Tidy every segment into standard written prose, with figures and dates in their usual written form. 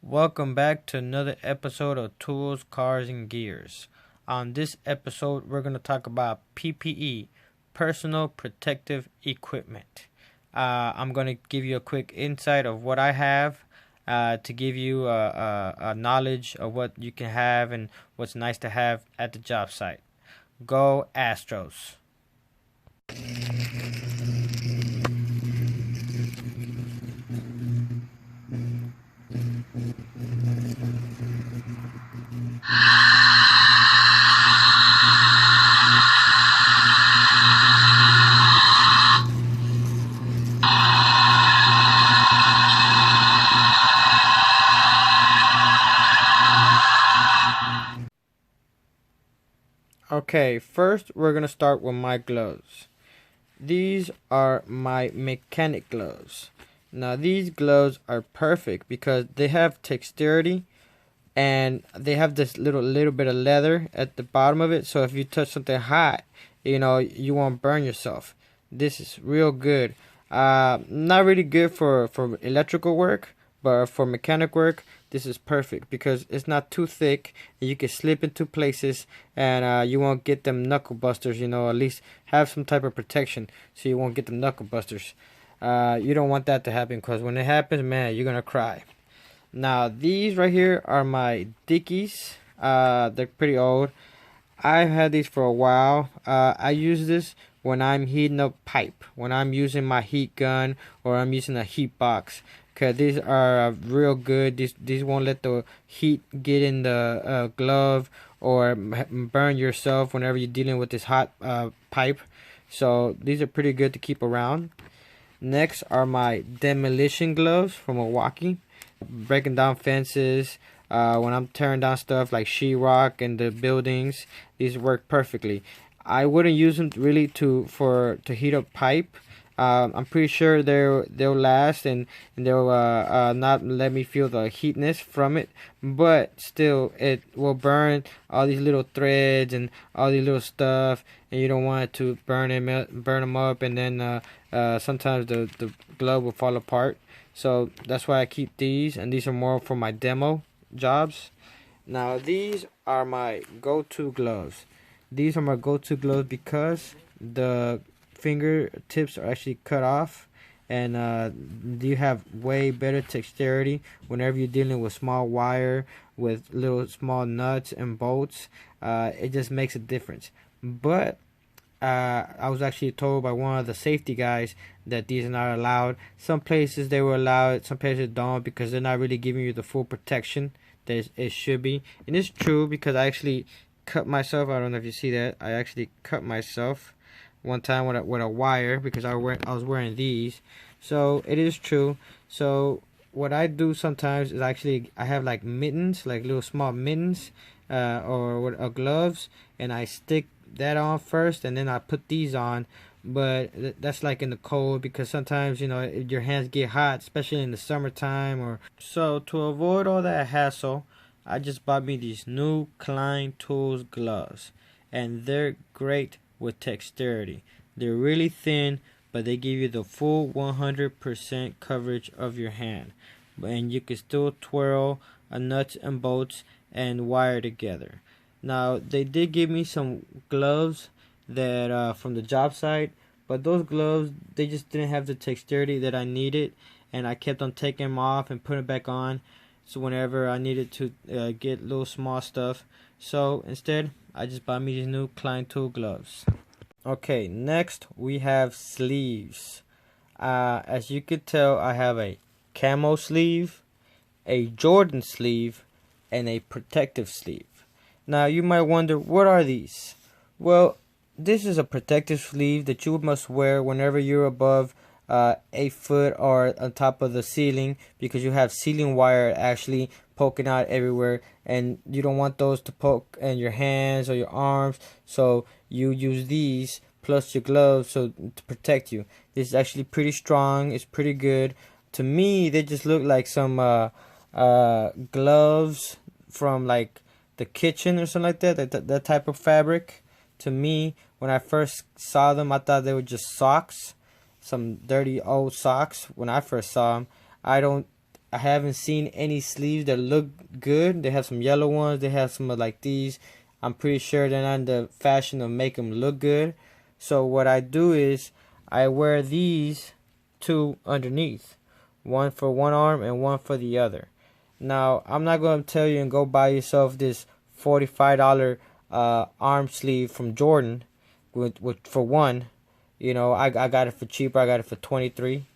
Welcome back to another episode of Tools, Cars, and Gears. On this episode, we're going to talk about PPE, personal protective equipment. I'm going to give you a quick insight of what I have to give you a knowledge of what you can have and what's nice to have at the job site. Go Astros! Okay, first we're going to start with my gloves. These are my mechanic gloves. Now these gloves are perfect because they have texturity and they have this little bit of leather at the bottom of it, so if you touch something hot, you won't burn yourself. This is real good. Not really good for electrical work, but for mechanic work this is perfect because it's not too thick and you can slip into places, and you won't get them knuckle busters. At least have some type of protection so you won't get them knuckle busters. You don't want that to happen, because when it happens, man, you're gonna cry. Now these right here are my Dickies. They're pretty old. I've had these for a while. I use this when I'm heating up pipe, when I'm using my heat gun, or I'm using a heat box. Cause these are real good. These won't let the heat get in the glove or burn yourself whenever you're dealing with this hot pipe. So these are pretty good to keep around. Next are my demolition gloves from Milwaukee. Breaking down fences, when I'm tearing down stuff like sheetrock and the buildings, these work perfectly. I wouldn't use them really to heat up pipe. I'm pretty sure they'll last, and they'll not let me feel the heatness from it, but still it will burn all these little threads and all these little stuff, and you don't want it to burn them up, and then sometimes the glove will fall apart. So that's why I keep these, and these are more for my demo jobs. Now these are my go-to gloves. These are my go-to gloves because the fingertips are actually cut off, and you have way better texturity whenever you're dealing with small wire, with little small nuts and bolts. It just makes a difference. But I was actually told by one of the safety guys that these are not allowed. Some places they were allowed, some places don't, because they're not really giving you the full protection that it should be. And it's true, because I actually cut myself. I don't know if you see that. I actually cut myself one time with a wire because I was wearing these. So it is true. So what I do sometimes is actually I have like mittens, like little small mittens, or gloves, and I stick that on first, and then I put these on. But that's like in the cold, because sometimes your hands get hot, especially in the summertime. Or so to avoid all that hassle, I just bought me these new Klein Tools gloves, and they're great with texturity. They're really thin, but they give you the full 100% coverage of your hand, and you can still twirl nuts and bolts and wire together. Now they did give me some gloves that from the job site, but those gloves, they just didn't have the texturity that I needed, and I kept on taking them off and putting it back on. So whenever I needed to get little small stuff, so instead I just bought me these new Klein Tool gloves. Okay, next we have sleeves. As you could tell, I have a camo sleeve, a Jordan sleeve, and a protective sleeve. Now you might wonder, what are these? Well, this is a protective sleeve that you must wear whenever you're above 8 foot or on top of the ceiling, because you have ceiling wire actually poking out everywhere, and you don't want those to poke in your hands or your arms. So you use these plus your gloves to protect you. This is actually pretty strong. It's pretty good. To me, they just look like some gloves from like the kitchen or something like that type of fabric. To me, when I first saw them, I thought they were just socks, some dirty old socks when I first saw them. I don't I haven't seen any sleeves that look good. They have some yellow ones. They have some like these. I'm pretty sure they're not in the fashion of make them look good. So what I do is I wear these two underneath, one for one arm and one for the other. Now I'm not going to tell you and go buy yourself this $45 arm sleeve from Jordan with for one. You know, I got it for cheaper. I got it for 23.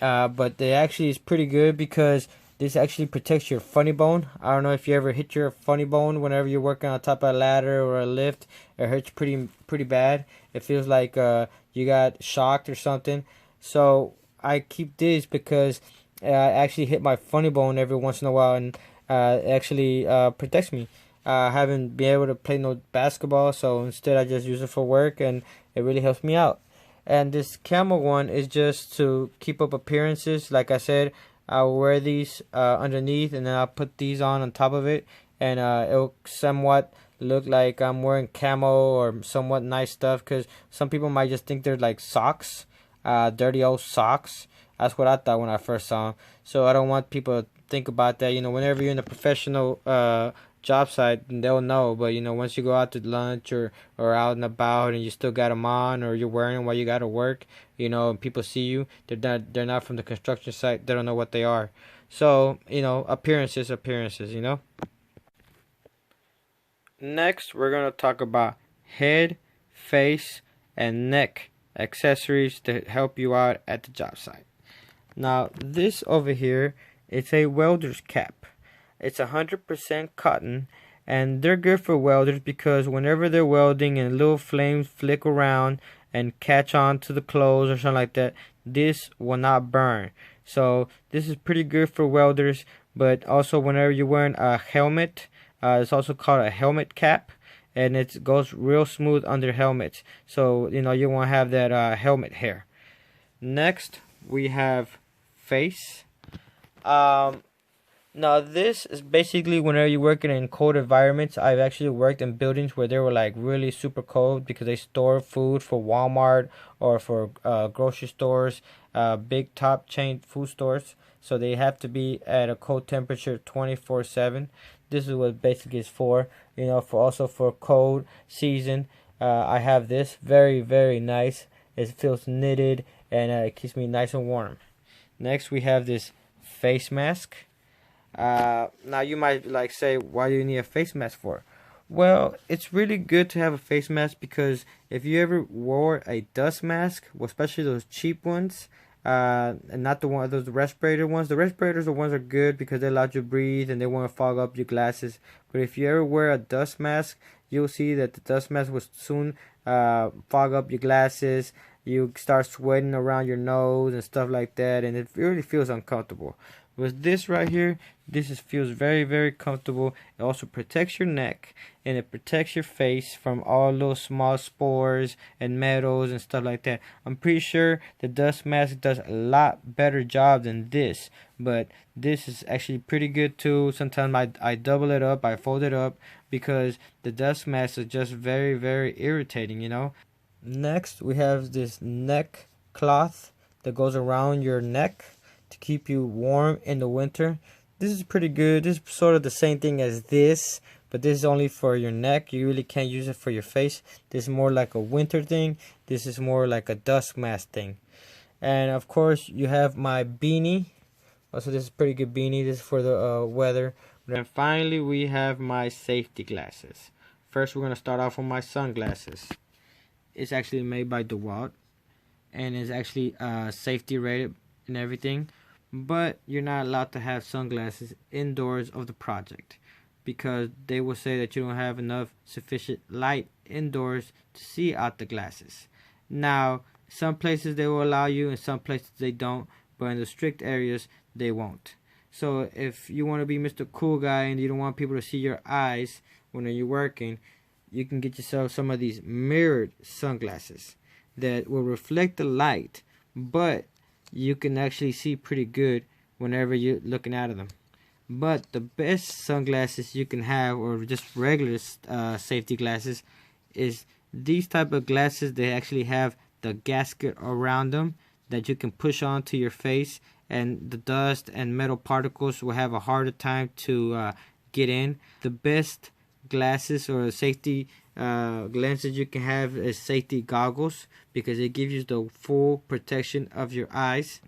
But they actually is pretty good because this actually protects your funny bone. I don't know if you ever hit your funny bone whenever you're working on top of a ladder or a lift. It hurts pretty bad. It feels like you got shocked or something. So I keep this because I actually hit my funny bone every once in a while, and it actually protects me. I haven't been able to play no basketball, so instead I just use it for work, and it really helps me out. And this camel one is just to keep up appearances. Like I said, I'll wear these underneath, and then I'll put these on top of it, and it'll somewhat look like I'm wearing camo or somewhat nice stuff, because some people might just think they're like socks, dirty old socks. That's what I thought when I first saw them. So I don't want people to think about that. You know, whenever you're in a professional job site, they'll know. But you know, once you go out to lunch or out and about, and you still got them on, or you're wearing them while you got to work, you know, and people see you, they're not from the construction site. They don't know what they are. So you know, appearances, you know. Next, we're gonna talk about head, face, and neck accessories to help you out at the job site. Now, this over here, it's a welder's cap. It's 100% cotton, and they're good for welders because whenever they're welding and little flames flick around and catch on to the clothes or something like that, this will not burn. So this is pretty good for welders, but also whenever you're wearing a helmet, it's also called a helmet cap, and it goes real smooth under helmets. So, you know, you won't have that helmet hair. Next, we have face. Now this is basically whenever you're working in cold environments. I've actually worked in buildings where they were like really super cold because they store food for Walmart or for grocery stores, big top chain food stores. So they have to be at a cold temperature 24/7. This is what basically is for. You know, for also for cold season. I have this very nice. It feels knitted, and it keeps me nice and warm. Next, we have this face mask. Now you might like say, why do you need a face mask for? Well, it's really good to have a face mask because if you ever wore a dust mask, well, especially those cheap ones, and not those respirator ones. The respirators, the ones are good because they allow you to breathe and they won't fog up your glasses. But if you ever wear a dust mask, you'll see that the dust mask will soon fog up your glasses. You start sweating around your nose and stuff like that, and it really feels uncomfortable. With this right here, feels very comfortable. It also protects your neck, and it protects your face from all those small spores and metals and stuff like that. I'm pretty sure the dust mask does a lot better job than this, but this is actually pretty good too. Sometimes I double it up, I fold it up, because the dust mask is just very irritating, you know. Next, we have this neck cloth that goes around your neck to keep you warm in the winter. This is pretty good. This is sort of the same thing as this, but this is only for your neck. You really can't use it for your face. This is more like a winter thing. This is more like a dust mask thing. And of course, you have my beanie. Also, this is a pretty good beanie. This is for the weather. And finally, we have my safety glasses. First, we're going to start off with my sunglasses. It's actually made by DeWalt, and it's actually safety rated and everything. But you're not allowed to have sunglasses indoors of the project because they will say that you don't have enough sufficient light indoors to see out the glasses. Now, some places they will allow you and some places they don't, but in the strict areas they won't. So if you want to be Mr. Cool Guy and you don't want people to see your eyes when you're working, you can get yourself some of these mirrored sunglasses that will reflect the light, but you can actually see pretty good whenever you're looking out of them. But the best sunglasses you can have, or just regular safety glasses, is these type of glasses. They actually have the gasket around them that you can push onto your face, and the dust and metal particles will have a harder time to get in. The best glasses or safety lenses you can have is safety goggles, because it gives you the full protection of your eyes.